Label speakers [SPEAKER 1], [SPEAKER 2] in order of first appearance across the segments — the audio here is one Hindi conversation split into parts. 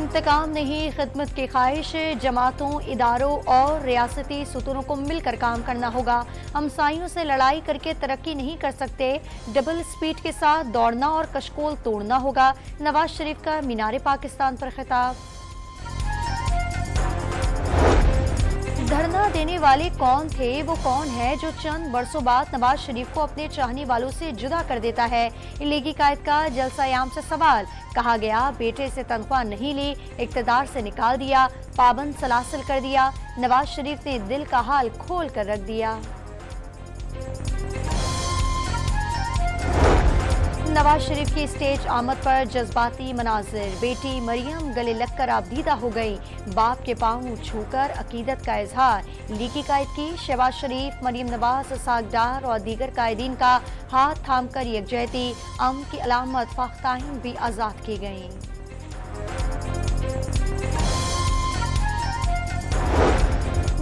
[SPEAKER 1] इंतकाम नहीं, खिदमत की ख्वाहिश। जमातों, इदारों और रियासती सुतूनों को मिलकर काम करना होगा। हमसायों से लड़ाई करके तरक्की नहीं कर सकते। डबल स्पीड के साथ दौड़ना और कशकोल तोड़ना होगा। नवाज शरीफ का मीनार पाकिस्तान पर खिताब। धरना देने वाले कौन थे, वो कौन है जो चंद बरसों बाद नवाज शरीफ को अपने चाहने वालों से जुदा कर देता है? लीगी कायद का जलसा-ए-आम से सवाल। कहा गया बेटे से तनख्वाह नहीं ली, इक्तदार से निकाल दिया, पाबंद सलासिल कर दिया। नवाज शरीफ ने दिल का हाल खोल कर रख दिया। नवाज शरीफ की स्टेज आमद पर जज्बाती मनाजिर। बेटी मरियम गले लगकर आबदीदा हो गई, बाप के पांव छूकर अकीदत का इजहार। लीगी कायद की शहबाज शरीफ, मरियम नवाज, सागडार और दीगर कायदीन का हाथ थामकर यकजहती। अमन की अलामत फाख्ताइन भी आजाद की गई।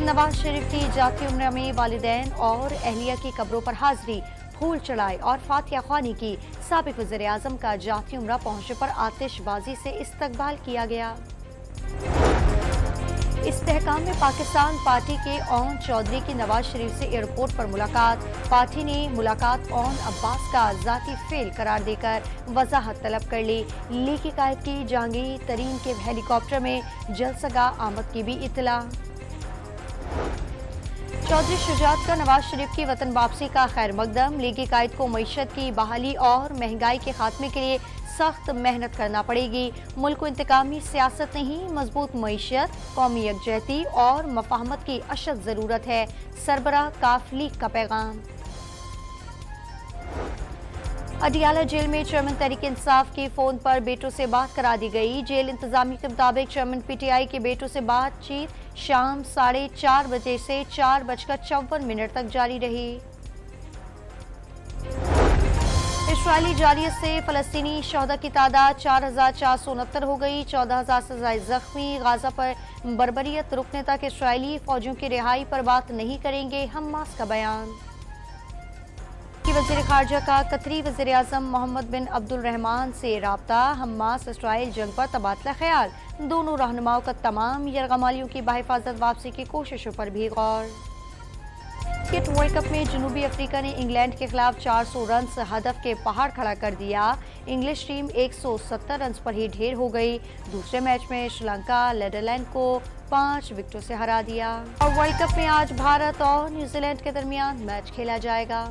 [SPEAKER 1] नवाज शरीफ की जाती उम्र में वालिदैन और अहलिया की कब्रों पर हाजिरी, फूल चढ़ाए और फातिहा ख्वानी की। साबिक वज़ीर आज़म का जाती उम्रा पहुंचने पर आतिशबाजी से इस्तकबाल किया गया। इस्तेहकाम में पाकिस्तान पार्टी के ओन चौधरी की नवाज शरीफ से एयरपोर्ट पर मुलाकात। पार्टी ने मुलाकात ओन अब्बास का जाती फेल करार देकर वजाहत तलब कर ली। लीगी कायद की जहांगीर तरीन के हेलीकॉप्टर में जलसगा आमद की भी इतला। चौधरी शुजात का नवाज शरीफ की वतन वापसी का खैर मकदम। लीगी कायद को मईशत की बहाली और महंगाई के खात्मे के लिए सख्त मेहनत करना पड़ेगी। मुल्क को इंतकामी सियासत नहीं, मजबूत मईशत, कौमी यकजहती और मफाहमत की अशद जरूरत है। सरबराह काफ लीग का पैगाम। अडियाला जेल में चेयरमैन तहरीक इंसाफ की फोन पर बेटों से बात करा दी गई। जेल इंतजामिया के मुताबिक चेयरमैन पीटीआई के बेटों से बातचीत शाम 4:30 बजे से 4:54 तक जारी रही। इस्राएली जारियत से फलस्तीनी शहदा की तादाद 4,469 हो गई। 14,000 से ज्यादा जख्मी। गाजा पर बर्बरियत रुकने तक इस्राएली फौजियों की रिहाई पर बात नहीं करेंगे, हमास का बयान। वज़ीर ख़ारजा का कतरी वज़ीर आज़म मोहम्मद बिन अब्दुल रहमान से राब्ता। हमास इसराइल जंग पर तबादला ख्याल। दोनों रहनुमाओं का तमाम यरगमालियों की बाहिफाजत वापसी की कोशिशों पर भी गौर। क्रिकेट वर्ल्ड कप में जनूबी अफ्रीका ने इंग्लैंड के खिलाफ 400 रन हदफ के पहाड़ खड़ा कर दिया। इंग्लिश टीम 170 रन पर ही ढेर हो गई। दूसरे मैच में श्रीलंका नीदरलैंड को 5 विकेटों से हरा दिया। और वर्ल्ड कप में आज भारत और न्यूजीलैंड के दरमियान मैच खेला जाएगा।